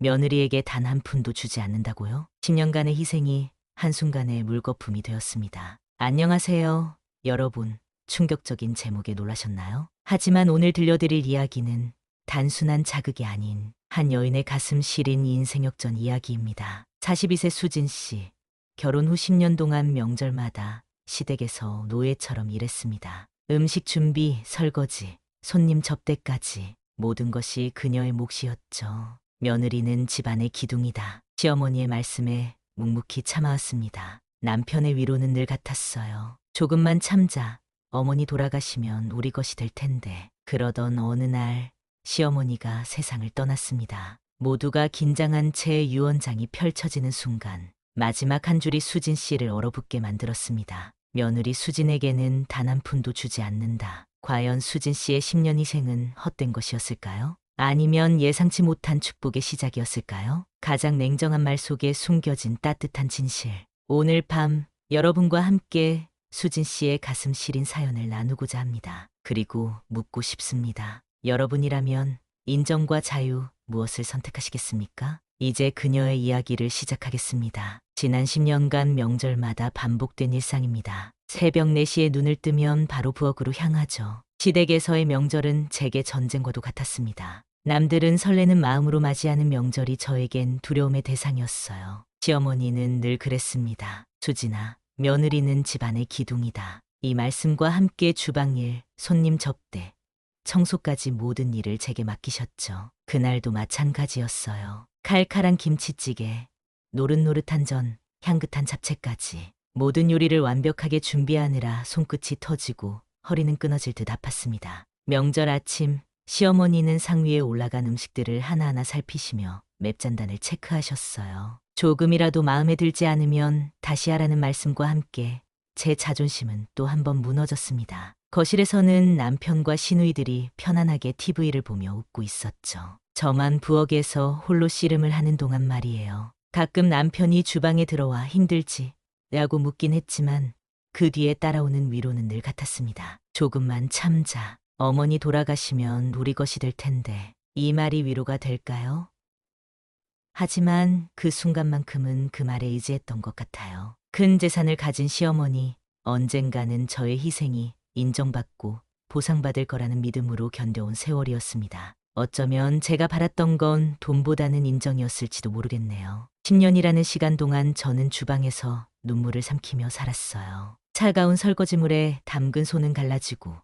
며느리에게 단 한 푼도 주지 않는다고요? 10년간의 희생이 한순간에 물거품이 되었습니다. 안녕하세요, 여러분. 충격적인 제목에 놀라셨나요? 하지만 오늘 들려드릴 이야기는 단순한 자극이 아닌 한 여인의 가슴 시린 인생 역전 이야기입니다. 42세 수진 씨. 결혼 후 10년 동안 명절마다 시댁에서 노예처럼 일했습니다. 음식 준비, 설거지, 손님 접대까지 모든 것이 그녀의 몫이었죠. 며느리는 집안의 기둥이다. 시어머니의 말씀에 묵묵히 참아왔습니다. 남편의 위로는 늘 같았어요. 조금만 참자. 어머니 돌아가시면 우리 것이 될 텐데. 그러던 어느 날 시어머니가 세상을 떠났습니다. 모두가 긴장한 채 유언장이 펼쳐지는 순간 마지막 한 줄이 수진 씨를 얼어붙게 만들었습니다. 며느리 수진에게는 단 한 푼도 주지 않는다. 과연 수진 씨의 10년 희생은 헛된 것이었을까요? 아니면 예상치 못한 축복의 시작이었을까요? 가장 냉정한 말 속에 숨겨진 따뜻한 진실. 오늘 밤 여러분과 함께 수진 씨의 가슴 시린 사연을 나누고자 합니다. 그리고 묻고 싶습니다. 여러분이라면 인정과 자유 무엇을 선택하시겠습니까? 이제 그녀의 이야기를 시작하겠습니다. 지난 10년간 명절마다 반복된 일상입니다. 새벽 4시에 눈을 뜨면 바로 부엌으로 향하죠. 시댁에서의 명절은 제게 전쟁과도 같았습니다. 남들은 설레는 마음으로 맞이하는 명절이 저에겐 두려움의 대상이었어요. 시어머니는 늘 그랬습니다. 수진아, 며느리는 집안의 기둥이다. 이 말씀과 함께 주방일, 손님 접대, 청소까지 모든 일을 제게 맡기셨죠. 그날도 마찬가지였어요. 칼칼한 김치찌개, 노릇노릇한 전, 향긋한 잡채까지 모든 요리를 완벽하게 준비하느라 손끝이 터지고 허리는 끊어질 듯 아팠습니다. 명절 아침 시어머니는 상위에 올라간 음식들을 하나하나 살피시며 맵잔단을 체크하셨어요. 조금이라도 마음에 들지 않으면 다시 하라는 말씀과 함께 제 자존심은 또 한 번 무너졌습니다. 거실에서는 남편과 시누이들이 편안하게 TV를 보며 웃고 있었죠. 저만 부엌에서 홀로 씨름을 하는 동안 말이에요. 가끔 남편이 주방에 들어와 힘들지? 라고 묻긴 했지만 그 뒤에 따라오는 위로는 늘 같았습니다. 조금만 참자. 어머니 돌아가시면 우리 것이 될 텐데. 이 말이 위로가 될까요? 하지만 그 순간만큼은 그 말에 의지했던 것 같아요. 큰 재산을 가진 시어머니, 언젠가는 저의 희생이 인정받고 보상받을 거라는 믿음으로 견뎌온 세월이었습니다. 어쩌면 제가 바랐던 건 돈보다는 인정이었을지도 모르겠네요. 10년이라는 시간 동안 저는 주방에서 눈물을 삼키며 살았어요. 차가운 설거지물에 담근 손은 갈라지고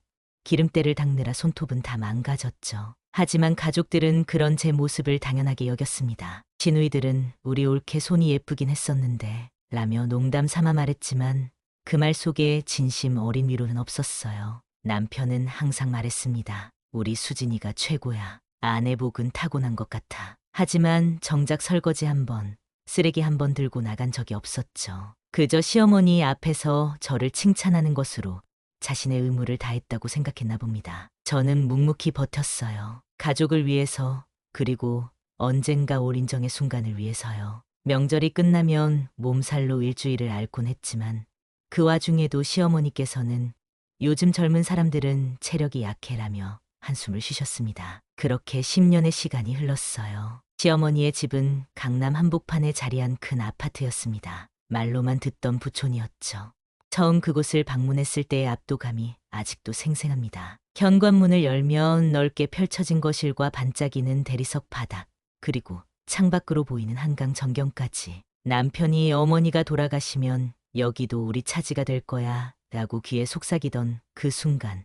기름때를 닦느라 손톱은 다 망가졌죠. 하지만 가족들은 그런 제 모습을 당연하게 여겼습니다. 시누이들은 우리 올케 손이 예쁘긴 했었는데 라며 농담 삼아 말했지만 그 말 속에 진심 어린 위로는 없었어요. 남편은 항상 말했습니다. 우리 수진이가 최고야. 아내 복은 타고난 것 같아. 하지만 정작 설거지 한 번, 쓰레기 한 번 들고 나간 적이 없었죠. 그저 시어머니 앞에서 저를 칭찬하는 것으로 자신의 의무를 다했다고 생각했나 봅니다. 저는 묵묵히 버텼어요. 가족을 위해서, 그리고 언젠가 올 인정의 순간을 위해서요. 명절이 끝나면 몸살로 일주일을 앓곤 했지만 그 와중에도 시어머니께서는 요즘 젊은 사람들은 체력이 약해라며 한숨을 쉬셨습니다. 그렇게 10년의 시간이 흘렀어요. 시어머니의 집은 강남 한복판에 자리한 큰 아파트였습니다. 말로만 듣던 부촌이었죠. 처음 그곳을 방문했을 때의 압도감이 아직도 생생합니다. 현관문을 열면 넓게 펼쳐진 거실과 반짝이는 대리석 바닥, 그리고 창밖으로 보이는 한강 전경까지. 남편이 어머니가 돌아가시면 여기도 우리 차지가 될 거야 라고 귀에 속삭이던 그 순간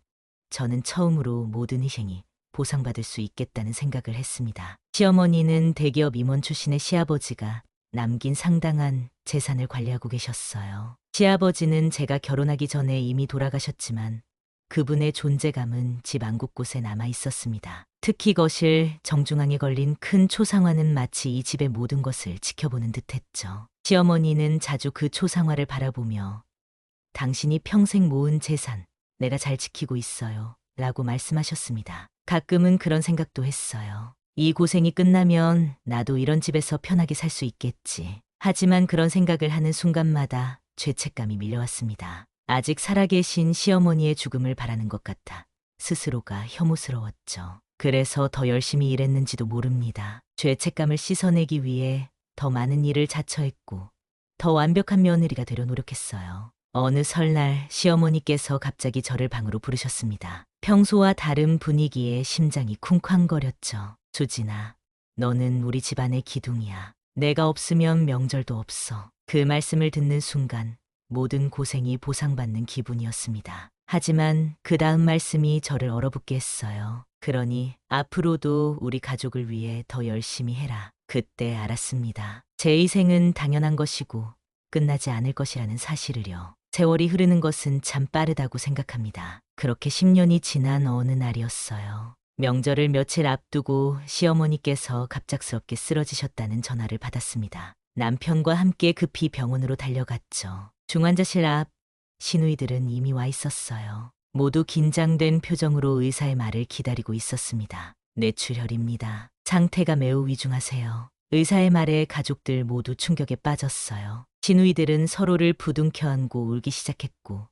저는 처음으로 모든 희생이 보상받을 수 있겠다는 생각을 했습니다. 시어머니는 대기업 임원 출신의 시아버지가 남긴 상당한 재산을 관리하고 계셨어요. 시아버지는 제가 결혼하기 전에 이미 돌아가셨지만 그분의 존재감은 집 안 곳곳에 남아 있었습니다. 특히 거실 정중앙에 걸린 큰 초상화는 마치 이 집의 모든 것을 지켜보는 듯했죠. 시어머니는 자주 그 초상화를 바라보며 당신이 평생 모은 재산, 내가 잘 지키고 있어요. 라고 말씀하셨습니다. 가끔은 그런 생각도 했어요. 이 고생이 끝나면 나도 이런 집에서 편하게 살 수 있겠지. 하지만 그런 생각을 하는 순간마다 죄책감이 밀려왔습니다. 아직 살아계신 시어머니의 죽음을 바라는 것 같아 스스로가 혐오스러웠죠. 그래서 더 열심히 일했는지도 모릅니다. 죄책감을 씻어내기 위해 더 많은 일을 자처했고 더 완벽한 며느리가 되려 노력했어요. 어느 설날 시어머니께서 갑자기 저를 방으로 부르셨습니다. 평소와 다른 분위기에 심장이 쿵쾅거렸죠. 수진아, 너는 우리 집안의 기둥이야. 내가 없으면 명절도 없어. 그 말씀을 듣는 순간 모든 고생이 보상받는 기분이었습니다. 하지만 그 다음 말씀이 저를 얼어붙게 했어요. 그러니 앞으로도 우리 가족을 위해 더 열심히 해라. 그때 알았습니다. 제 희생은 당연한 것이고 끝나지 않을 것이라는 사실을요. 세월이 흐르는 것은 참 빠르다고 생각합니다. 그렇게 10년이 지난 어느 날이었어요. 명절을 며칠 앞두고 시어머니께서 갑작스럽게 쓰러지셨다는 전화를 받았습니다. 남편과 함께 급히 병원으로 달려갔죠. 중환자실 앞 시누이들은 이미 와 있었어요. 모두 긴장된 표정으로 의사의 말을 기다리고 있었습니다. 뇌출혈입니다. 상태가 매우 위중하세요. 의사의 말에 가족들 모두 충격에 빠졌어요. 시누이들은 서로를 부둥켜 안고 울기 시작했고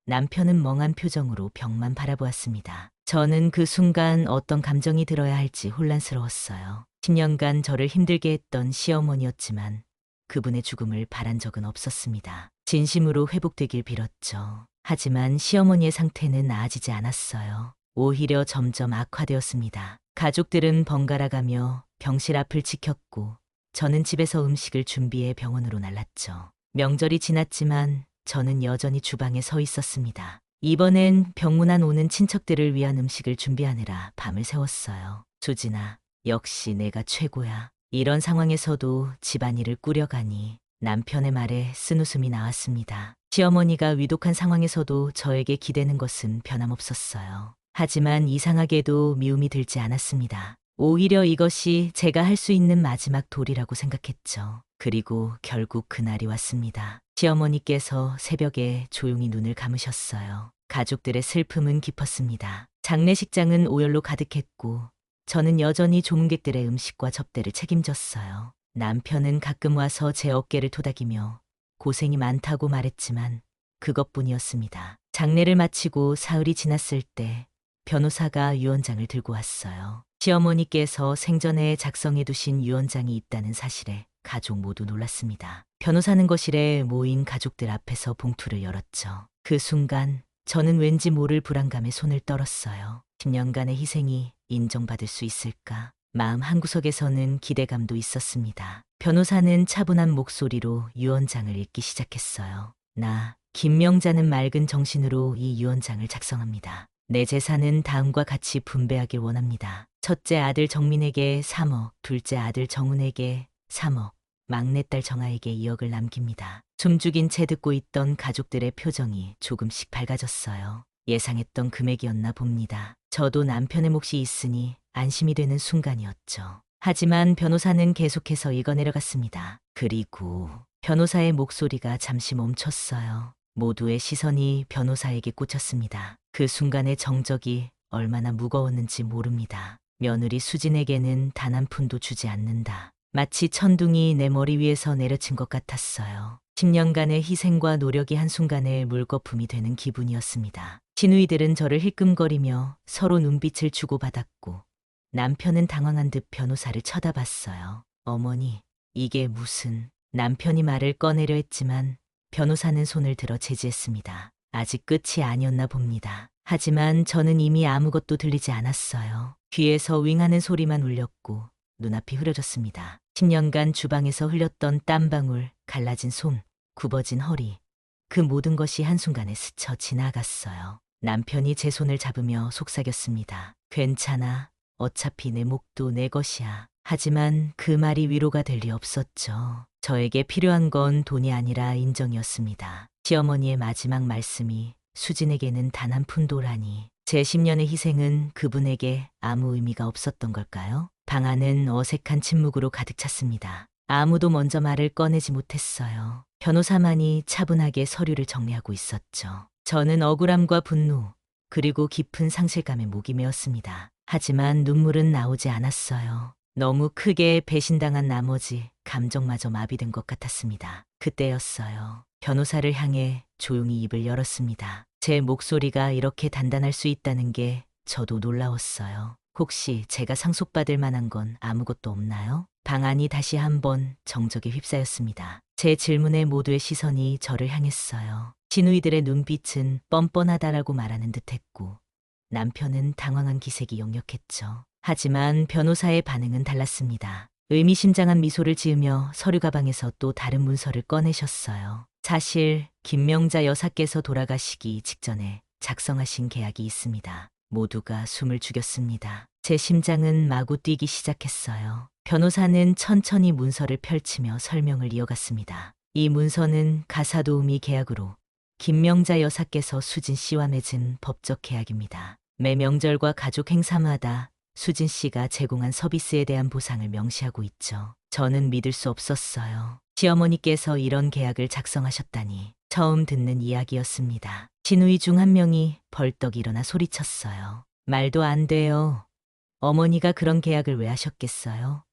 남편은 멍한 표정으로 벽만 바라보았습니다. 저는 그 순간 어떤 감정이 들어야 할지 혼란스러웠어요. 10년간 저를 힘들게 했던 시어머니였지만 그분의 죽음을 바란 적은 없었습니다. 진심으로 회복되길 빌었죠. 하지만 시어머니의 상태는 나아지지 않았어요. 오히려 점점 악화되었습니다. 가족들은 번갈아가며 병실 앞을 지켰고 저는 집에서 음식을 준비해 병원으로 날랐죠. 명절이 지났지만 저는 여전히 주방에 서 있었습니다. 이번엔 병문안 오는 친척들을 위한 음식을 준비하느라 밤을 새웠어요. 수진아, 역시 내가 최고야. 이런 상황에서도 집안일을 꾸려가니 남편의 말에 쓴웃음이 나왔습니다. 시어머니가 위독한 상황에서도 저에게 기대는 것은 변함없었어요. 하지만 이상하게도 미움이 들지 않았습니다. 오히려 이것이 제가 할 수 있는 마지막 도리라고 생각했죠. 그리고 결국 그날이 왔습니다. 시어머니께서 새벽에 조용히 눈을 감으셨어요. 가족들의 슬픔은 깊었습니다. 장례식장은 오열로 가득했고 저는 여전히 조문객들의 음식과 접대를 책임졌어요. 남편은 가끔 와서 제 어깨를 토닥이며 고생이 많다고 말했지만 그것뿐이었습니다. 장례를 마치고 사흘이 지났을 때 변호사가 유언장을 들고 왔어요. 시어머니께서 생전에 작성해 두신 유언장이 있다는 사실에 가족 모두 놀랐습니다. 변호사는 거실에 모인 가족들 앞에서 봉투를 열었죠. 그 순간 저는 왠지 모를 불안감에 손을 떨었어요. 10년간의 희생이 인정받을 수 있을까? 마음 한구석에서는 기대감도 있었습니다. 변호사는 차분한 목소리로 유언장을 읽기 시작했어요. 나, 김명자는 맑은 정신으로 이 유언장을 작성합니다. 내 재산은 다음과 같이 분배하길 원합니다. 첫째 아들 정민에게 3억, 둘째 아들 정훈에게 3억, 막내딸 정아에게 2억을 남깁니다. 숨죽인 채 듣고 있던 가족들의 표정이 조금씩 밝아졌어요. 예상했던 금액이었나 봅니다. 저도 남편의 몫이 있으니 안심이 되는 순간이었죠. 하지만 변호사는 계속해서 읽어내려갔습니다. 그리고 변호사의 목소리가 잠시 멈췄어요. 모두의 시선이 변호사에게 꽂혔습니다. 그 순간의 정적이 얼마나 무거웠는지 모릅니다. 며느리 수진에게는 단 한 푼도 주지 않는다. 마치 천둥이 내 머리 위에서 내려친 것 같았어요. 10년간의 희생과 노력이 한순간에 물거품이 되는 기분이었습니다. 시누이들은 저를 힐끔거리며 서로 눈빛을 주고받았고 남편은 당황한 듯 변호사를 쳐다봤어요. 어머니, 이게 무슨... 남편이 말을 꺼내려 했지만 변호사는 손을 들어 제지했습니다. 아직 끝이 아니었나 봅니다. 하지만 저는 이미 아무것도 들리지 않았어요. 귀에서 윙하는 소리만 울렸고 눈앞이 흐려졌습니다. 10년간 주방에서 흘렸던 땀방울, 갈라진 손, 굽어진 허리. 그 모든 것이 한순간에 스쳐 지나갔어요. 남편이 제 손을 잡으며 속삭였습니다. 괜찮아. 어차피 내 몫도 내 것이야. 하지만 그 말이 위로가 될 리 없었죠. 저에게 필요한 건 돈이 아니라 인정이었습니다. 시어머니의 마지막 말씀이 수진에게는 단 한 푼도라니. 제 10년의 희생은 그분에게 아무 의미가 없었던 걸까요? 방 안은 어색한 침묵으로 가득 찼습니다. 아무도 먼저 말을 꺼내지 못했어요. 변호사만이 차분하게 서류를 정리하고 있었죠. 저는 억울함과 분노, 그리고 깊은 상실감에 목이 메었습니다. 하지만 눈물은 나오지 않았어요. 너무 크게 배신당한 나머지 감정마저 마비된 것 같았습니다. 그때였어요. 변호사를 향해 조용히 입을 열었습니다. 제 목소리가 이렇게 단단할 수 있다는 게 저도 놀라웠어요. 혹시 제가 상속받을 만한 건 아무것도 없나요? 방안이 다시 한번 정적에 휩싸였습니다. 제 질문에 모두의 시선이 저를 향했어요. 진우이들의 눈빛은 뻔뻔하다라고 말하는 듯했고 남편은 당황한 기색이 역력했죠. 하지만 변호사의 반응은 달랐습니다. 의미심장한 미소를 지으며 서류 가방에서 또 다른 문서를 꺼내셨어요. 사실 김명자 여사께서 돌아가시기 직전에 작성하신 계약이 있습니다. 모두가 숨을 죽였습니다. 제 심장은 마구 뛰기 시작했어요. 변호사는 천천히 문서를 펼치며 설명을 이어갔습니다. 이 문서는 가사도우미 계약으로 김명자 여사께서 수진 씨와 맺은 법적 계약입니다. 매 명절과 가족 행사마다 수진 씨가 제공한 서비스에 대한 보상을 명시하고 있죠. 저는 믿을 수 없었어요. 시어머니께서 이런 계약을 작성하셨다니 처음 듣는 이야기였습니다. 진우이 중 한 명이 벌떡 일어나 소리쳤어요. 말도 안 돼요. 어머니가 그런 계약을 왜 하셨겠어요?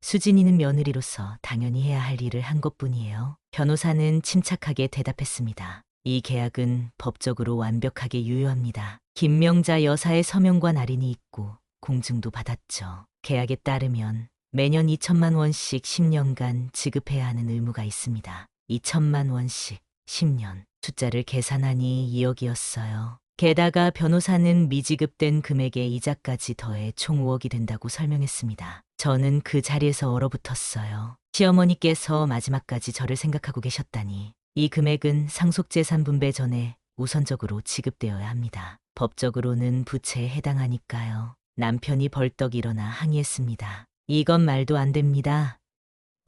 수진이는 며느리로서 당연히 해야 할 일을 한 것뿐이에요. 변호사는 침착하게 대답했습니다. 이 계약은 법적으로 완벽하게 유효합니다. 김명자 여사의 서명과 날인이 있고 공증도 받았죠. 계약에 따르면 매년 2천만 원씩 10년간 지급해야 하는 의무가 있습니다. 2천만 원씩 10년. 숫자를 계산하니 2억이었어요. 게다가 변호사는 미지급된 금액에 이자까지 더해 총 5억이 된다고 설명했습니다. 저는 그 자리에서 얼어붙었어요. 시어머니께서 마지막까지 저를 생각하고 계셨다니. 이 금액은 상속재산 분배 전에 우선적으로 지급되어야 합니다. 법적으로는 부채에 해당하니까요. 남편이 벌떡 일어나 항의했습니다. 이건 말도 안 됩니다.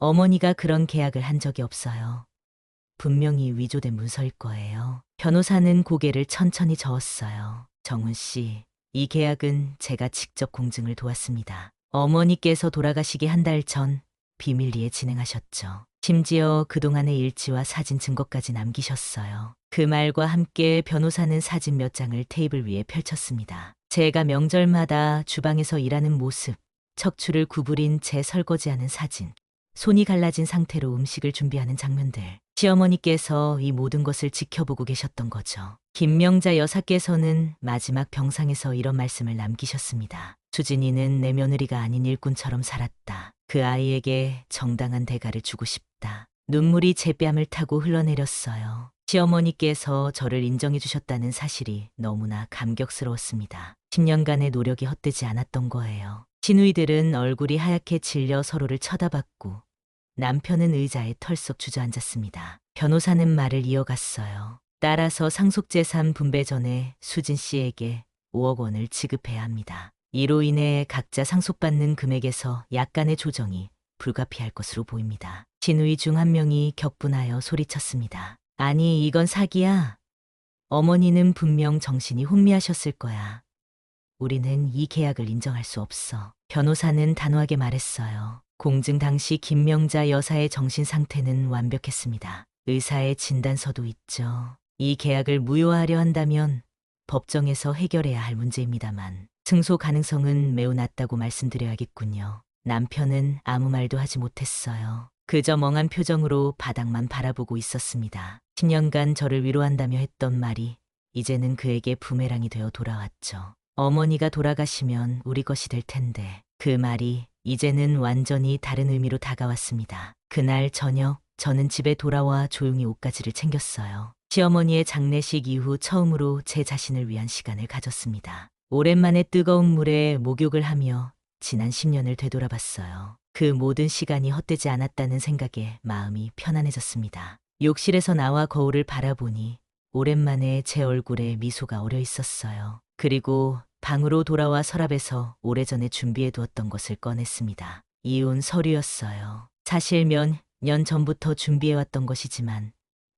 어머니가 그런 계약을 한 적이 없어요. 분명히 위조된 문서일 거예요. 변호사는 고개를 천천히 저었어요. 정훈 씨, 이 계약은 제가 직접 공증을 도왔습니다. 어머니께서 돌아가시기 한 달 전 비밀리에 진행하셨죠. 심지어 그동안의 일지와 사진 증거까지 남기셨어요. 그 말과 함께 변호사는 사진 몇 장을 테이블 위에 펼쳤습니다. 제가 명절마다 주방에서 일하는 모습, 척추를 구부린 채 설거지하는 사진, 손이 갈라진 상태로 음식을 준비하는 장면들. 시어머니께서 이 모든 것을 지켜보고 계셨던 거죠. 김명자 여사께서는 마지막 병상에서 이런 말씀을 남기셨습니다. 수진이는 내 며느리가 아닌 일꾼처럼 살았다. 그 아이에게 정당한 대가를 주고 싶다. 눈물이 제 뺨을 타고 흘러내렸어요. 시어머니께서 저를 인정해 주셨다는 사실이 너무나 감격스러웠습니다. 10년간의 노력이 헛되지 않았던 거예요. 시누이들은 얼굴이 하얗게 질려 서로를 쳐다봤고 남편은 의자에 털썩 주저앉았습니다. 변호사는 말을 이어갔어요. 따라서 상속재산 분배 전에 수진 씨에게 5억 원을 지급해야 합니다. 이로 인해 각자 상속받는 금액에서 약간의 조정이 불가피할 것으로 보입니다. 진우이 중 한 명이 격분하여 소리쳤습니다. 아니, 이건 사기야. 어머니는 분명 정신이 혼미하셨을 거야. 우리는 이 계약을 인정할 수 없어. 변호사는 단호하게 말했어요. 공증 당시 김명자 여사의 정신 상태는 완벽했습니다. 의사의 진단서도 있죠. 이 계약을 무효화하려 한다면 법정에서 해결해야 할 문제입니다만 승소 가능성은 매우 낮다고 말씀드려야겠군요. 남편은 아무 말도 하지 못했어요. 그저 멍한 표정으로 바닥만 바라보고 있었습니다. 10년간 저를 위로한다며 했던 말이 이제는 그에게 부메랑이 되어 돌아왔죠. 어머니가 돌아가시면 우리 것이 될 텐데 그 말이 이제는 완전히 다른 의미로 다가왔습니다. 그날 저녁 저는 집에 돌아와 조용히 옷가지를 챙겼어요. 시어머니의 장례식 이후 처음으로 제 자신을 위한 시간을 가졌습니다. 오랜만에 뜨거운 물에 목욕을 하며 지난 10년을 되돌아봤어요. 그 모든 시간이 헛되지 않았다는 생각에 마음이 편안해졌습니다. 욕실에서 나와 거울을 바라보니 오랜만에 제 얼굴에 미소가 어려 있었어요. 그리고 방으로 돌아와 서랍에서 오래전에 준비해두었던 것을 꺼냈습니다. 이혼 서류였어요. 사실 몇 년 전부터 준비해왔던 것이지만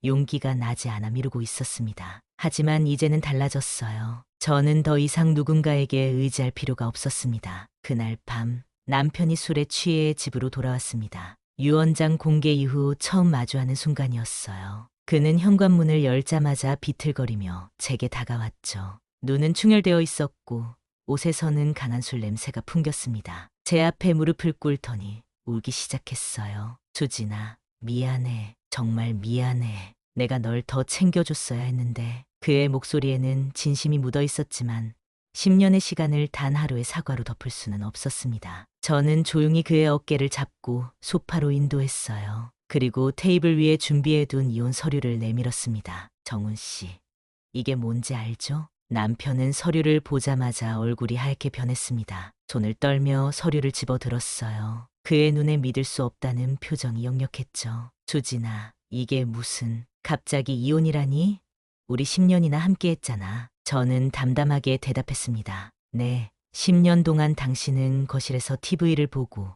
용기가 나지 않아 미루고 있었습니다. 하지만 이제는 달라졌어요. 저는 더 이상 누군가에게 의지할 필요가 없었습니다. 그날 밤 남편이 술에 취해 집으로 돌아왔습니다. 유언장 공개 이후 처음 마주하는 순간이었어요. 그는 현관문을 열자마자 비틀거리며 제게 다가왔죠. 눈은 충혈되어 있었고 옷에서는 강한 술 냄새가 풍겼습니다. 제 앞에 무릎을 꿇더니 울기 시작했어요. 수진아, 미안해. 정말 미안해. 내가 널 더 챙겨줬어야 했는데. 그의 목소리에는 진심이 묻어 있었지만 10년의 시간을 단 하루의 사과로 덮을 수는 없었습니다. 저는 조용히 그의 어깨를 잡고 소파로 인도했어요. 그리고 테이블 위에 준비해둔 이혼 서류를 내밀었습니다. 정훈 씨, 이게 뭔지 알죠? 남편은 서류를 보자마자 얼굴이 하얗게 변했습니다. 손을 떨며 서류를 집어들었어요. 그의 눈에 믿을 수 없다는 표정이 역력했죠. 수진아, 이게 무슨, 갑자기 이혼이라니? 우리 10년이나 함께했잖아. 저는 담담하게 대답했습니다. 네, 10년 동안 당신은 거실에서 TV를 보고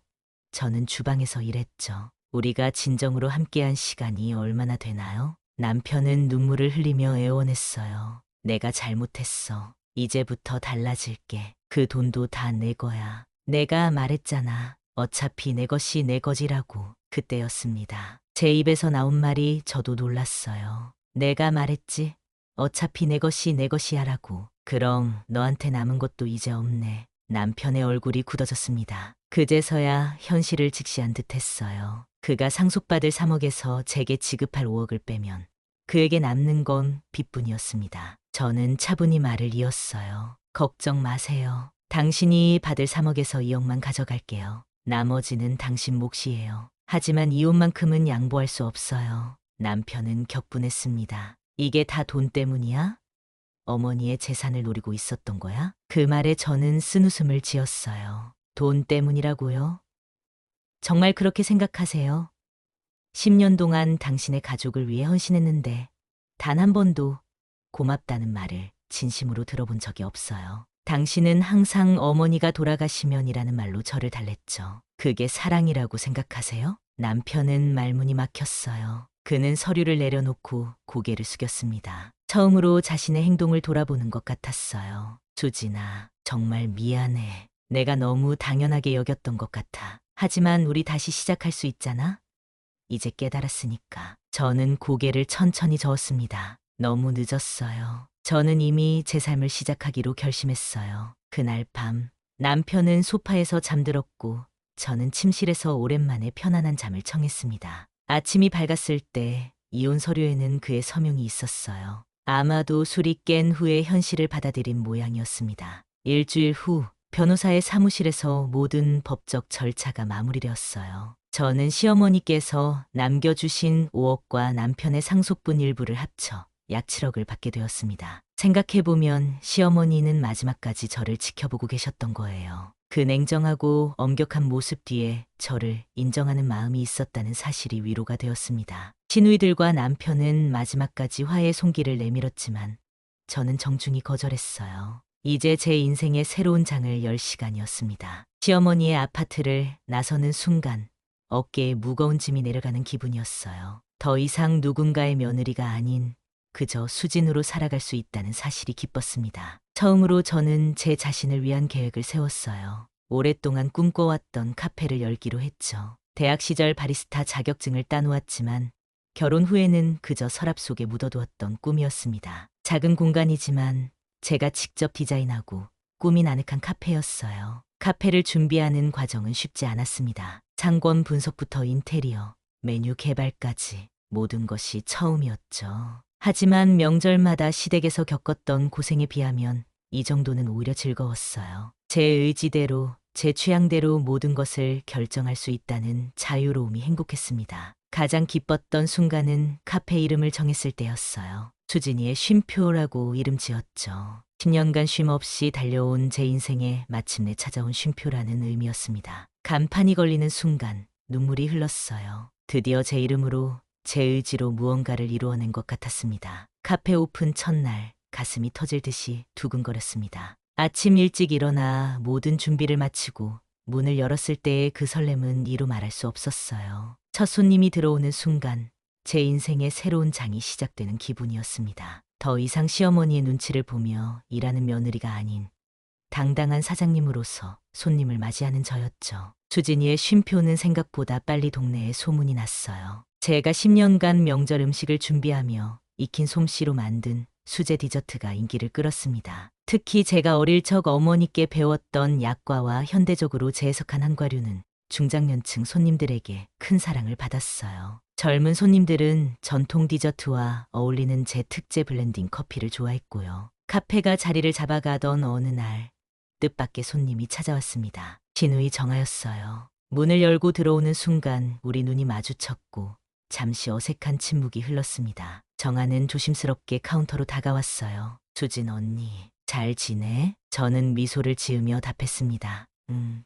저는 주방에서 일했죠. 우리가 진정으로 함께한 시간이 얼마나 되나요? 남편은 눈물을 흘리며 애원했어요. 내가 잘못했어. 이제부터 달라질게. 그 돈도 다 내 거야. 내가 말했잖아. 어차피 내 것이 내 거지라고. 그때였습니다. 제 입에서 나온 말이 저도 놀랐어요. 내가 말했지. 어차피 내 것이 내 것이야라고. 그럼 너한테 남은 것도 이제 없네. 남편의 얼굴이 굳어졌습니다. 그제서야 현실을 직시한 듯했어요. 그가 상속받을 3억에서 제게 지급할 5억을 빼면 그에게 남는 건 빚뿐이었습니다. 저는 차분히 말을 이었어요. 걱정 마세요. 당신이 받을 3억에서 2억만 가져갈게요. 나머지는 당신 몫이에요. 하지만 이혼만큼은 양보할 수 없어요. 남편은 격분했습니다. 이게 다 돈 때문이야? 어머니의 재산을 노리고 있었던 거야? 그 말에 저는 쓴웃음을 지었어요. 돈 때문이라고요? 정말 그렇게 생각하세요? 10년 동안 당신의 가족을 위해 헌신했는데 단 한 번도 고맙다는 말을 진심으로 들어본 적이 없어요. 당신은 항상 어머니가 돌아가시면이라는 말로 저를 달랬죠. 그게 사랑이라고 생각하세요? 남편은 말문이 막혔어요. 그는 서류를 내려놓고 고개를 숙였습니다. 처음으로 자신의 행동을 돌아보는 것 같았어요. 수진아, 정말 미안해. 내가 너무 당연하게 여겼던 것 같아. 하지만 우리 다시 시작할 수 있잖아? 이제 깨달았으니까. 저는 고개를 천천히 저었습니다. 너무 늦었어요. 저는 이미 제 삶을 시작하기로 결심했어요. 그날 밤, 남편은 소파에서 잠들었고 저는 침실에서 오랜만에 편안한 잠을 청했습니다. 아침이 밝았을 때 이혼 서류에는 그의 서명이 있었어요. 아마도 술이 깬 후에 현실을 받아들인 모양이었습니다. 일주일 후 변호사의 사무실에서 모든 법적 절차가 마무리되었어요. 저는 시어머니께서 남겨주신 5억과 남편의 상속분 일부를 합쳐 약 7억을 받게 되었습니다. 생각해보면 시어머니는 마지막까지 저를 지켜보고 계셨던 거예요. 그 냉정하고 엄격한 모습 뒤에 저를 인정하는 마음이 있었다는 사실이 위로가 되었습니다. 시누이들과 남편은 마지막까지 화해의 손길을 내밀었지만 저는 정중히 거절했어요. 이제 제 인생의 새로운 장을 열 시간이었습니다. 시어머니의 아파트를 나서는 순간 어깨에 무거운 짐이 내려가는 기분이었어요. 더 이상 누군가의 며느리가 아닌 그저 수진으로 살아갈 수 있다는 사실이 기뻤습니다. 처음으로 저는 제 자신을 위한 계획을 세웠어요. 오랫동안 꿈꿔왔던 카페를 열기로 했죠. 대학 시절 바리스타 자격증을 따놓았지만 결혼 후에는 그저 서랍 속에 묻어두었던 꿈이었습니다. 작은 공간이지만 제가 직접 디자인하고 꾸민 아늑한 카페였어요. 카페를 준비하는 과정은 쉽지 않았습니다. 상권 분석부터 인테리어, 메뉴 개발까지 모든 것이 처음이었죠. 하지만 명절마다 시댁에서 겪었던 고생에 비하면 이 정도는 오히려 즐거웠어요. 제 의지대로, 제 취향대로 모든 것을 결정할 수 있다는 자유로움이 행복했습니다. 가장 기뻤던 순간은 카페 이름을 정했을 때였어요. 수진이의 쉼표라고 이름 지었죠. 10년간 쉼 없이 달려온 제 인생에 마침내 찾아온 쉼표라는 의미였습니다. 간판이 걸리는 순간 눈물이 흘렀어요. 드디어 제 이름으로, 제 의지로 무언가를 이루어낸 것 같았습니다. 카페 오픈 첫날 가슴이 터질 듯이 두근거렸습니다. 아침 일찍 일어나 모든 준비를 마치고 문을 열었을 때의 그 설렘은 이루 말할 수 없었어요. 첫 손님이 들어오는 순간 제 인생의 새로운 장이 시작되는 기분이었습니다. 더 이상 시어머니의 눈치를 보며 일하는 며느리가 아닌 당당한 사장님으로서 손님을 맞이하는 저였죠. 수진이의 쉼표는 생각보다 빨리 동네에 소문이 났어요. 제가 10년간 명절 음식을 준비하며 익힌 솜씨로 만든 수제 디저트가 인기를 끌었습니다. 특히 제가 어릴 적 어머니께 배웠던 약과와 현대적으로 재해석한 한과류는 중장년층 손님들에게 큰 사랑을 받았어요. 젊은 손님들은 전통 디저트와 어울리는 제 특제 블렌딩 커피를 좋아했고요. 카페가 자리를 잡아가던 어느 날 뜻밖의 손님이 찾아왔습니다. 신우이 정아였어요. 문을 열고 들어오는 순간 우리 눈이 마주쳤고 잠시 어색한 침묵이 흘렀습니다. 정아는 조심스럽게 카운터로 다가왔어요. 수진 언니, 잘 지내? 저는 미소를 지으며 답했습니다.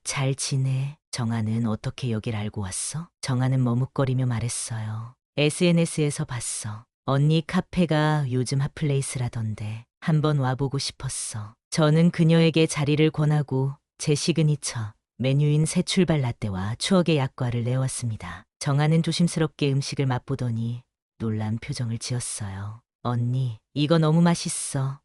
잘 지내. 정아는 어떻게 여길 알고 왔어? 정아는 머뭇거리며 말했어요. SNS에서 봤어. 언니 카페가 요즘 핫플레이스라던데 한번 와보고 싶었어. 저는 그녀에게 자리를 권하고 제 시그니처 메뉴인 새 출발 라떼와 추억의 약과를 내왔습니다. 정아는 조심스럽게 음식을 맛보더니 놀란 표정을 지었어요. 언니, 이거 너무 맛있어.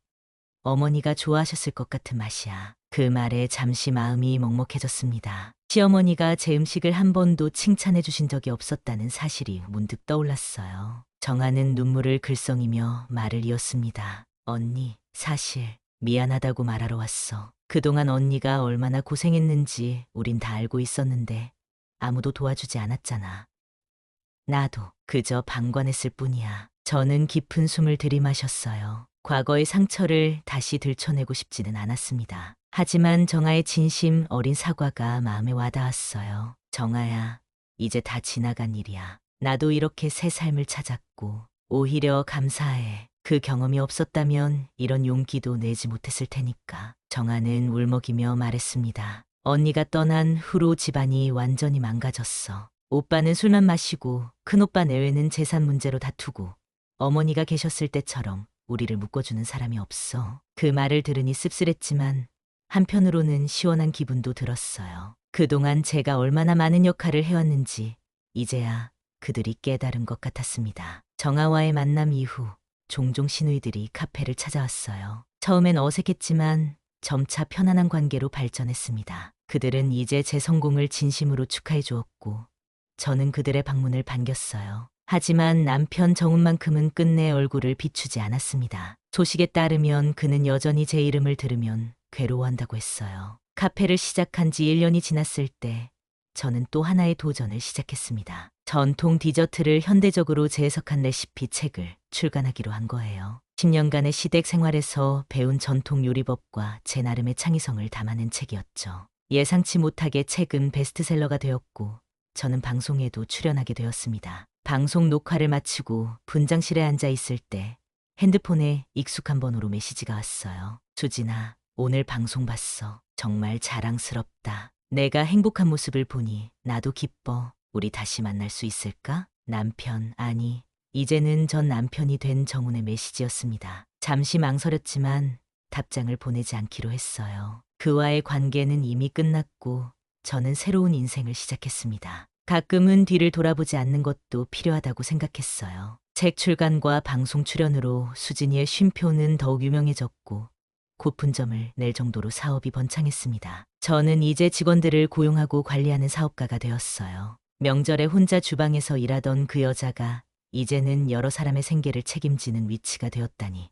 어머니가 좋아하셨을 것 같은 맛이야. 그 말에 잠시 마음이 먹먹해졌습니다. 시어머니가 제 음식을 한 번도 칭찬해 주신 적이 없었다는 사실이 문득 떠올랐어요. 정아는 눈물을 글썽이며 말을 이었습니다. 언니, 사실 미안하다고 말하러 왔어. 그동안 언니가 얼마나 고생했는지 우린 다 알고 있었는데 아무도 도와주지 않았잖아. 나도 그저 방관했을 뿐이야. 저는 깊은 숨을 들이마셨어요. 과거의 상처를 다시 들춰내고 싶지는 않았습니다. 하지만 정아의 진심 어린 사과가 마음에 와닿았어요. 정아야, 이제 다 지나간 일이야. 나도 이렇게 새 삶을 찾았고 오히려 감사해. 그 경험이 없었다면 이런 용기도 내지 못했을 테니까. 정아는 울먹이며 말했습니다. 언니가 떠난 후로 집안이 완전히 망가졌어. 오빠는 술만 마시고 큰오빠 내외는 재산 문제로 다투고 어머니가 계셨을 때처럼 우리를 묶어주는 사람이 없어. 그 말을 들으니 씁쓸했지만 한편으로는 시원한 기분도 들었어요. 그동안 제가 얼마나 많은 역할을 해왔는지 이제야 그들이 깨달은 것 같았습니다. 정아와의 만남 이후 종종 시누이들이 카페를 찾아왔어요. 처음엔 어색했지만 점차 편안한 관계로 발전했습니다. 그들은 이제 제 성공을 진심으로 축하해 주었고 저는 그들의 방문을 반겼어요. 하지만 남편 정훈만큼은 끝내 얼굴을 비추지 않았습니다. 소식에 따르면 그는 여전히 제 이름을 들으면 괴로워한다고 했어요. 카페를 시작한 지 1년이 지났을 때 저는 또 하나의 도전을 시작했습니다. 전통 디저트를 현대적으로 재해석한 레시피 책을 출간하기로 한 거예요. 10년간의 시댁 생활에서 배운 전통 요리법과 제 나름의 창의성을 담아낸 책이었죠. 예상치 못하게 책은 베스트셀러가 되었고 저는 방송에도 출연하게 되었습니다. 방송 녹화를 마치고 분장실에 앉아 있을 때 핸드폰에 익숙한 번호로 메시지가 왔어요. 수진아, 오늘 방송 봤어. 정말 자랑스럽다. 내가 행복한 모습을 보니 나도 기뻐. 우리 다시 만날 수 있을까? 남편, 아니, 이제는 전 남편이 된 정훈의 메시지였습니다. 잠시 망설였지만 답장을 보내지 않기로 했어요. 그와의 관계는 이미 끝났고 저는 새로운 인생을 시작했습니다. 가끔은 뒤를 돌아보지 않는 것도 필요하다고 생각했어요. 책 출간과 방송 출연으로 수진이의 쉼표는 더욱 유명해졌고 고픈점을 낼 정도로 사업이 번창했습니다. 저는 이제 직원들을 고용하고 관리하는 사업가가 되었어요. 명절에 혼자 주방에서 일하던 그 여자가 이제는 여러 사람의 생계를 책임지는 위치가 되었다니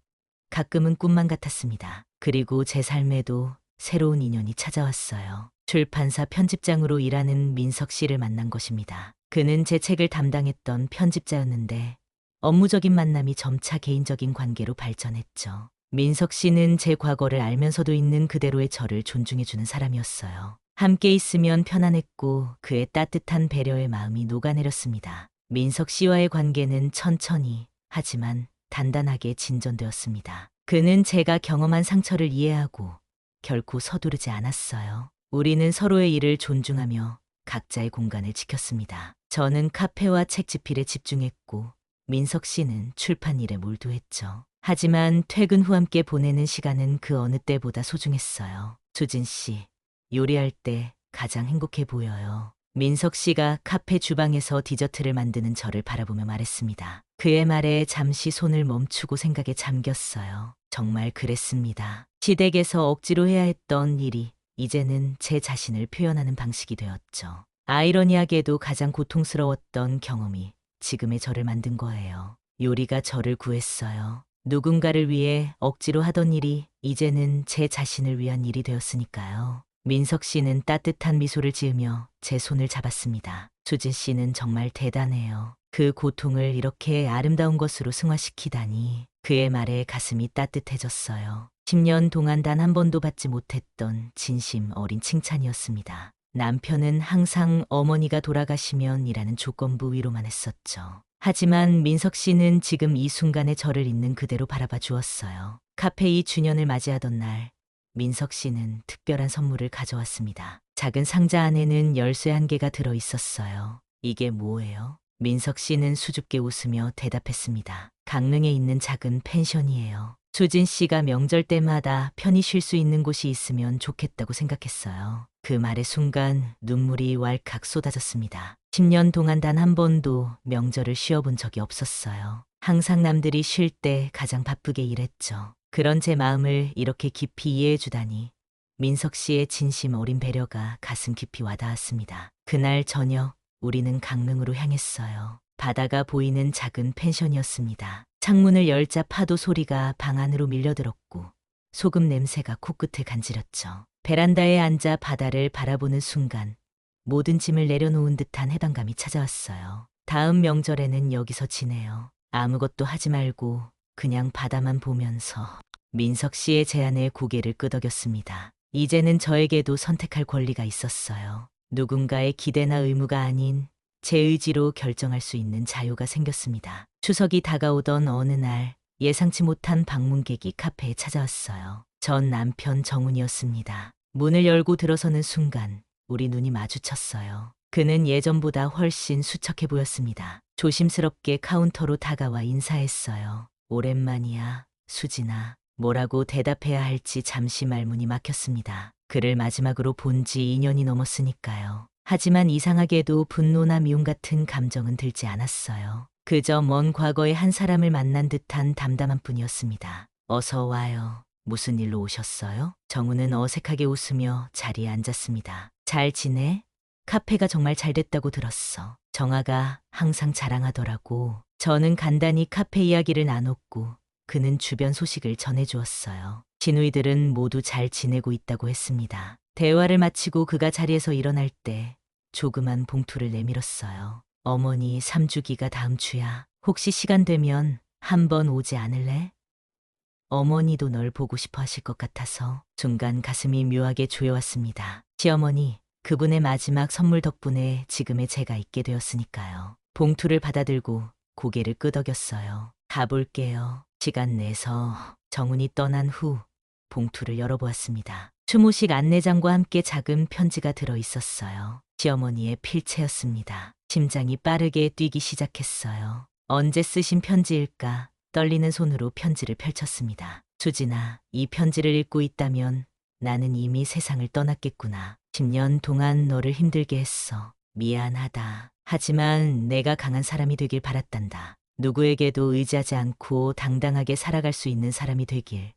가끔은 꿈만 같았습니다. 그리고 제 삶에도 새로운 인연이 찾아왔어요. 출판사 편집장으로 일하는 민석 씨를 만난 것입니다. 그는 제 책을 담당했던 편집자였는데 업무적인 만남이 점차 개인적인 관계로 발전했죠. 민석 씨는 제 과거를 알면서도 있는 그대로의 저를 존중해주는 사람이었어요. 함께 있으면 편안했고 그의 따뜻한 배려의 마음이 녹아내렸습니다. 민석 씨와의 관계는 천천히 하지만 단단하게 진전되었습니다. 그는 제가 경험한 상처를 이해하고 결코 서두르지 않았어요. 우리는 서로의 일을 존중하며 각자의 공간을 지켰습니다. 저는 카페와 책 집필에 집중했고 민석 씨는 출판 일에 몰두했죠. 하지만 퇴근 후 함께 보내는 시간은 그 어느 때보다 소중했어요. 수진 씨, 요리할 때 가장 행복해 보여요. 민석 씨가 카페 주방에서 디저트를 만드는 저를 바라보며 말했습니다. 그의 말에 잠시 손을 멈추고 생각에 잠겼어요. 정말 그랬습니다. 시댁에서 억지로 해야 했던 일이 이제는 제 자신을 표현하는 방식이 되었죠. 아이러니하게도 가장 고통스러웠던 경험이 지금의 저를 만든 거예요. 요리가 저를 구했어요. 누군가를 위해 억지로 하던 일이 이제는 제 자신을 위한 일이 되었으니까요. 민석 씨는 따뜻한 미소를 지으며 제 손을 잡았습니다. 수진 씨는 정말 대단해요. 그 고통을 이렇게 아름다운 것으로 승화시키다니. 그의 말에 가슴이 따뜻해졌어요. 10년 동안 단 한 번도 받지 못했던 진심 어린 칭찬이었습니다. 남편은 항상 어머니가 돌아가시면이라는 조건부 위로만 했었죠. 하지만 민석 씨는 지금 이 순간에 저를 있는 그대로 바라봐 주었어요. 카페 2주년을 맞이하던 날, 민석 씨는 특별한 선물을 가져왔습니다. 작은 상자 안에는 열쇠 1개가 들어 있었어요. 이게 뭐예요? 민석 씨는 수줍게 웃으며 대답했습니다. 강릉에 있는 작은 펜션이에요. 수진 씨가 명절 때마다 편히 쉴 수 있는 곳이 있으면 좋겠다고 생각했어요. 그 말의 순간 눈물이 왈칵 쏟아졌습니다. 10년 동안 단 한 번도 명절을 쉬어본 적이 없었어요. 항상 남들이 쉴 때 가장 바쁘게 일했죠. 그런 제 마음을 이렇게 깊이 이해해 주다니 민석 씨의 진심 어린 배려가 가슴 깊이 와닿았습니다. 그날 저녁 우리는 강릉으로 향했어요. 바다가 보이는 작은 펜션이었습니다. 창문을 열자 파도 소리가 방 안으로 밀려들었고 소금 냄새가 코끝을 간지렸죠. 베란다에 앉아 바다를 바라보는 순간 모든 짐을 내려놓은 듯한 해방감이 찾아왔어요. 다음 명절에는 여기서 지내요. 아무것도 하지 말고 그냥 바다만 보면서. 민석 씨의 제안에 고개를 끄덕였습니다. 이제는 저에게도 선택할 권리가 있었어요. 누군가의 기대나 의무가 아닌 제 의지로 결정할 수 있는 자유가 생겼습니다. 추석이 다가오던 어느 날 예상치 못한 방문객이 카페에 찾아왔어요. 전 남편 정훈이었습니다. 문을 열고 들어서는 순간 우리 눈이 마주쳤어요. 그는 예전보다 훨씬 수척해 보였습니다. 조심스럽게 카운터로 다가와 인사했어요. 오랜만이야, 수진아. 뭐라고 대답해야 할지 잠시 말문이 막혔습니다. 그를 마지막으로 본 지 2년이 넘었으니까요. 하지만 이상하게도 분노나 미움 같은 감정은 들지 않았어요. 그저 먼 과거의 한 사람을 만난 듯한 담담한 뿐이었습니다. 어서 와요. 무슨 일로 오셨어요? 정우는 어색하게 웃으며 자리에 앉았습니다. 잘 지내? 카페가 정말 잘 됐다고 들었어. 정아가 항상 자랑하더라고. 저는 간단히 카페 이야기를 나눴고 그는 주변 소식을 전해주었어요. 시누이들은 모두 잘 지내고 있다고 했습니다. 대화를 마치고 그가 자리에서 일어날 때 조그만 봉투를 내밀었어요. 어머니 3주기가 다음 주야. 혹시 시간 되면 한번 오지 않을래? 어머니도 널 보고 싶어 하실 것 같아서. 순간 가슴이 묘하게 조여왔습니다. 시어머니, 그분의 마지막 선물 덕분에 지금의 제가 있게 되었으니까요. 봉투를 받아들고 고개를 끄덕였어요. 가볼게요. 시간 내서. 정훈이 떠난 후 봉투를 열어보았습니다. 추모식 안내장과 함께 작은 편지가 들어 있었어요. 시어머니의 필체였습니다. 심장이 빠르게 뛰기 시작했어요. 언제 쓰신 편지일까? 떨리는 손으로 편지를 펼쳤습니다. 수진아, 이 편지를 읽고 있다면 나는 이미 세상을 떠났겠구나. 10년 동안 너를 힘들게 했어. 미안하다. 하지만 내가 강한 사람이 되길 바랐단다. 누구에게도 의지하지 않고 당당하게 살아갈 수 있는 사람이 되길.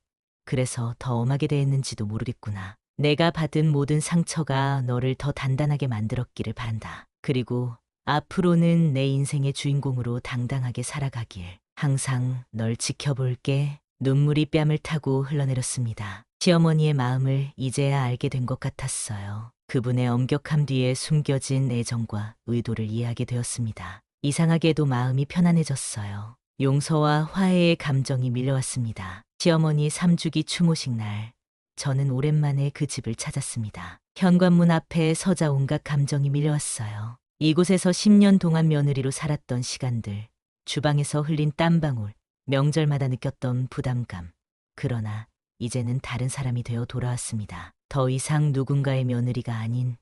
그래서 더 엄하게 대했는지도 모르겠구나. 내가 받은 모든 상처가 너를 더 단단하게 만들었기를 바란다. 그리고 앞으로는 내 인생의 주인공으로 당당하게 살아가길. 항상 널 지켜볼게. 눈물이 뺨을 타고 흘러내렸습니다. 시어머니의 마음을 이제야 알게 된 것 같았어요. 그분의 엄격함 뒤에 숨겨진 애정과 의도를 이해하게 되었습니다. 이상하게도 마음이 편안해졌어요. 용서와 화해의 감정이 밀려왔습니다. 시어머니 3주기 추모식 날, 저는 오랜만에 그 집을 찾았습니다. 현관문 앞에 서자 온갖 감정이 밀려왔어요. 이곳에서 10년 동안 며느리로 살았던 시간들, 주방에서 흘린 땀방울, 명절마다 느꼈던 부담감. 그러나 이제는 다른 사람이 되어 돌아왔습니다. 더 이상 누군가의 며느리가 아닌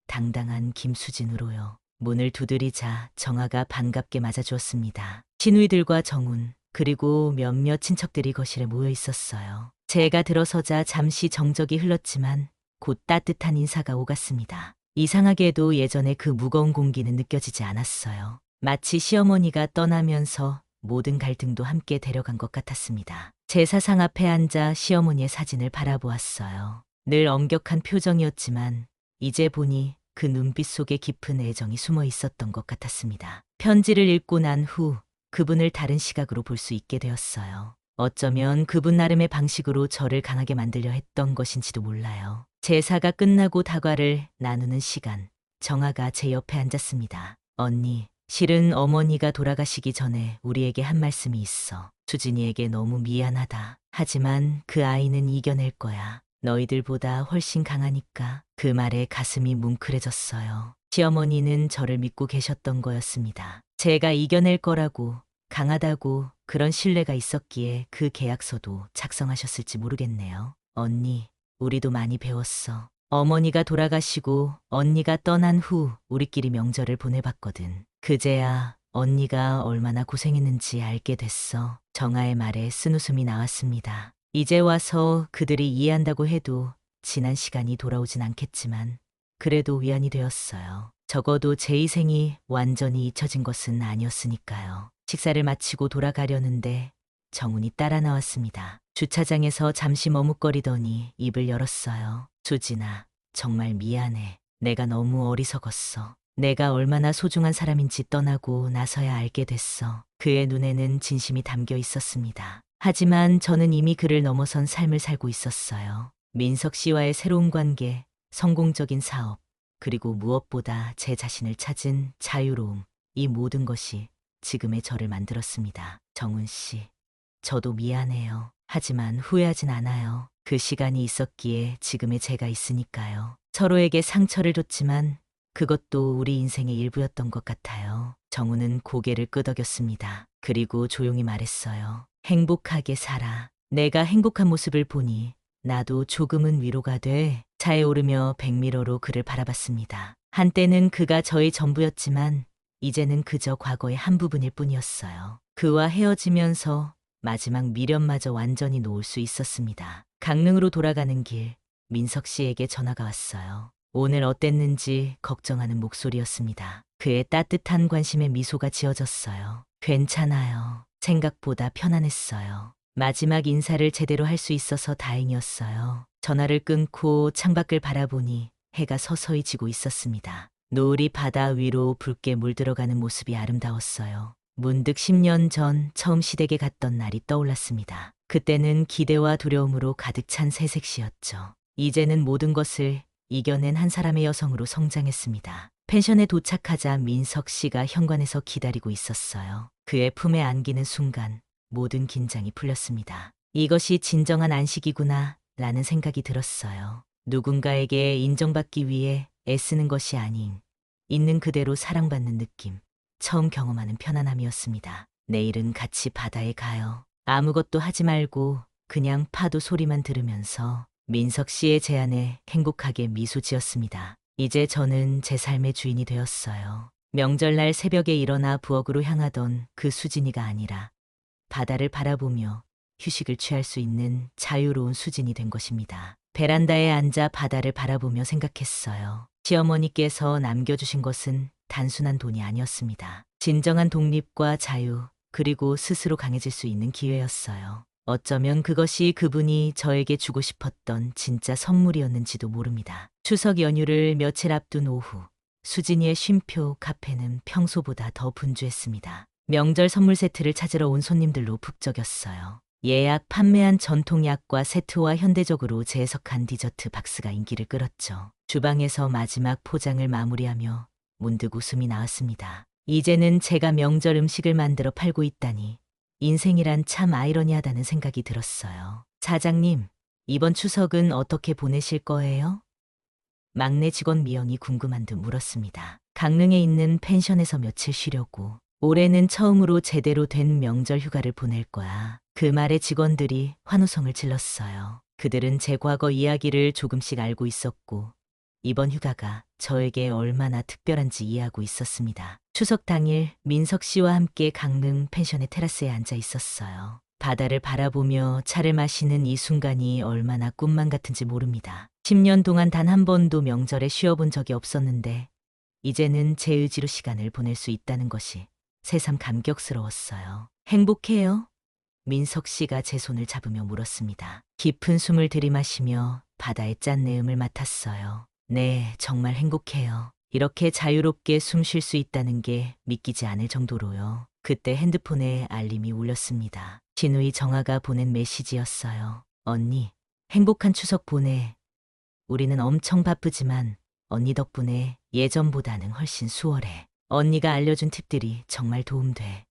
당당한 김수진으로요. 문을 두드리자 정아가 반갑게 맞아주었습니다. 시누이들과 정훈, 그리고 몇몇 친척들이 거실에 모여 있었어요. 제가 들어서자 잠시 정적이 흘렀지만 곧 따뜻한 인사가 오갔습니다. 이상하게도 예전에 그 무거운 공기는 느껴지지 않았어요. 마치 시어머니가 떠나면서 모든 갈등도 함께 데려간 것 같았습니다. 제사상 앞에 앉아 시어머니의 사진을 바라보았어요. 늘 엄격한 표정이었지만 이제 보니 그 눈빛 속에 깊은 애정이 숨어 있었던 것 같았습니다. 편지를 읽고 난 후 그분을 다른 시각으로 볼 수 있게 되었어요. 어쩌면 그분 나름의 방식으로 저를 강하게 만들려 했던 것인지도 몰라요. 제사가 끝나고 다과를 나누는 시간, 정아가 제 옆에 앉았습니다. 언니, 실은 어머니가 돌아가시기 전에 우리에게 한 말씀이 있어. 수진이에게 너무 미안하다. 하지만 그 아이는 이겨낼 거야. 너희들보다 훨씬 강하니까. 그 말에 가슴이 뭉클해졌어요. 시어머니는 저를 믿고 계셨던 거였습니다. 제가 이겨낼 거라고, 강하다고 그런 신뢰가 있었기에 그 계약서도 작성하셨을지 모르겠네요. 언니, 우리도 많이 배웠어. 어머니가 돌아가시고 언니가 떠난 후 우리끼리 명절을 보내봤거든. 그제야 언니가 얼마나 고생했는지 알게 됐어. 정아의 말에 쓴웃음이 나왔습니다. 이제 와서 그들이 이해한다고 해도 지난 시간이 돌아오진 않겠지만 그래도 위안이 되었어요. 적어도 제 희생이 완전히 잊혀진 것은 아니었으니까요. 식사를 마치고 돌아가려는데 정훈이 따라 나왔습니다. 주차장에서 잠시 머뭇거리더니 입을 열었어요. 수진아, 정말 미안해. 내가 너무 어리석었어. 내가 얼마나 소중한 사람인지 떠나고 나서야 알게 됐어. 그의 눈에는 진심이 담겨 있었습니다. 하지만 저는 이미 그를 넘어선 삶을 살고 있었어요. 민석 씨와의 새로운 관계, 성공적인 사업, 그리고 무엇보다 제 자신을 찾은 자유로움, 이 모든 것이 지금의 저를 만들었습니다. 정훈 씨, 저도 미안해요. 하지만 후회하진 않아요. 그 시간이 있었기에 지금의 제가 있으니까요. 서로에게 상처를 줬지만 그것도 우리 인생의 일부였던 것 같아요. 정우는 고개를 끄덕였습니다. 그리고 조용히 말했어요. 행복하게 살아. 내가 행복한 모습을 보니 나도 조금은 위로가 돼. 차에 오르며 백미러로 그를 바라봤습니다. 한때는 그가 저의 전부였지만 이제는 그저 과거의 한 부분일 뿐이었어요. 그와 헤어지면서 마지막 미련마저 완전히 놓을 수 있었습니다. 강릉으로 돌아가는 길, 민석 씨에게 전화가 왔어요. 오늘 어땠는지 걱정하는 목소리였습니다. 그의 따뜻한 관심에 미소가 지어졌어요. 괜찮아요. 생각보다 편안했어요. 마지막 인사를 제대로 할 수 있어서 다행이었어요. 전화를 끊고 창밖을 바라보니 해가 서서히 지고 있었습니다. 노을이 바다 위로 붉게 물들어가는 모습이 아름다웠어요. 문득 10년 전 처음 시댁에 갔던 날이 떠올랐습니다. 그때는 기대와 두려움으로 가득 찬 새색시였죠. 이제는 모든 것을 이겨낸 한 사람의 여성으로 성장했습니다. 펜션에 도착하자 민석 씨가 현관에서 기다리고 있었어요. 그의 품에 안기는 순간 모든 긴장이 풀렸습니다. 이것이 진정한 안식이구나 라는 생각이 들었어요. 누군가에게 인정받기 위해 애쓰는 것이 아닌 있는 그대로 사랑받는 느낌. 처음 경험하는 편안함이었습니다. 내일은 같이 바다에 가요. 아무것도 하지 말고 그냥 파도 소리만 들으면서. 민석 씨의 제안에 행복하게 미소 지었습니다. 이제 저는 제 삶의 주인이 되었어요. 명절날 새벽에 일어나 부엌으로 향하던 그 수진이가 아니라 바다를 바라보며 휴식을 취할 수 있는 자유로운 수진이 된 것입니다. 베란다에 앉아 바다를 바라보며 생각했어요. 시어머니께서 남겨주신 것은 단순한 돈이 아니었습니다. 진정한 독립과 자유, 그리고 스스로 강해질 수 있는 기회였어요. 어쩌면 그것이 그분이 저에게 주고 싶었던 진짜 선물이었는지도 모릅니다. 추석 연휴를 며칠 앞둔 오후, 수진이의 쉼표 카페는 평소보다 더 분주했습니다. 명절 선물 세트를 찾으러 온 손님들로 북적였어요. 예약 판매한 전통 약과 세트와 현대적으로 재해석한 디저트 박스가 인기를 끌었죠. 주방에서 마지막 포장을 마무리하며 문득 웃음이 나왔습니다. 이제는 제가 명절 음식을 만들어 팔고 있다니 인생이란 참 아이러니하다는 생각이 들었어요. 사장님, 이번 추석은 어떻게 보내실 거예요? 막내 직원 미영이 궁금한 듯 물었습니다. 강릉에 있는 펜션에서 며칠 쉬려고. 올해는 처음으로 제대로 된 명절 휴가를 보낼 거야. 그 말에 직원들이 환호성을 질렀어요. 그들은 제 과거 이야기를 조금씩 알고 있었고 이번 휴가가 저에게 얼마나 특별한지 이해하고 있었습니다. 추석 당일 민석 씨와 함께 강릉 펜션의 테라스에 앉아 있었어요. 바다를 바라보며 차를 마시는 이 순간이 얼마나 꿈만 같은지 모릅니다. 10년 동안 단 한 번도 명절에 쉬어본 적이 없었는데 이제는 제 의지로 시간을 보낼 수 있다는 것이 새삼 감격스러웠어요. 행복해요? 민석 씨가 제 손을 잡으며 물었습니다. 깊은 숨을 들이마시며 바다의 짠 내음을 맡았어요. 네, 정말 행복해요. 이렇게 자유롭게 숨 쉴 수 있다는 게 믿기지 않을 정도로요. 그때 핸드폰에 알림이 울렸습니다. 진우이 정아가 보낸 메시지였어요. 언니, 행복한 추석 보내. 우리는 엄청 바쁘지만 언니 덕분에 예전보다는 훨씬 수월해. 언니가 알려준 팁들이 정말 도움돼.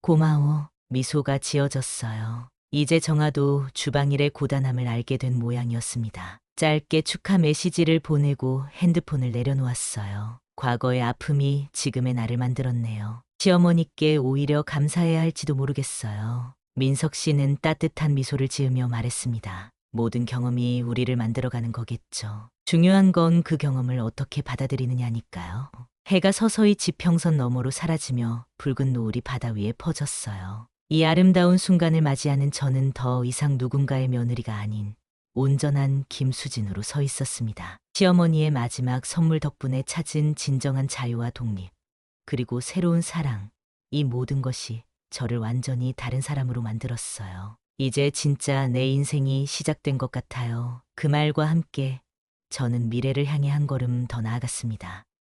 고마워. 미소가 지어졌어요. 이제 정아도 주방일의 고단함을 알게 된 모양이었습니다. 짧게 축하 메시지를 보내고 핸드폰을 내려놓았어요. 과거의 아픔이 지금의 나를 만들었네요. 시어머니께 오히려 감사해야 할지도 모르겠어요. 민석 씨는 따뜻한 미소를 지으며 말했습니다. 모든 경험이 우리를 만들어가는 거겠죠. 중요한 건 그 경험을 어떻게 받아들이느냐니까요. 해가 서서히 지평선 너머로 사라지며 붉은 노을이 바다 위에 퍼졌어요. 이 아름다운 순간을 맞이하는 저는 더 이상 누군가의 며느리가 아닌 온전한 김수진으로 서 있었습니다. 시어머니의 마지막 선물 덕분에 찾은 진정한 자유와 독립, 그리고 새로운 사랑, 이 모든 것이 저를 완전히 다른 사람으로 만들었어요. 이제 진짜 내 인생이 시작된 것 같아요. 그 말과 함께 저는 미래를 향해 한 걸음 더 나아갔습니다.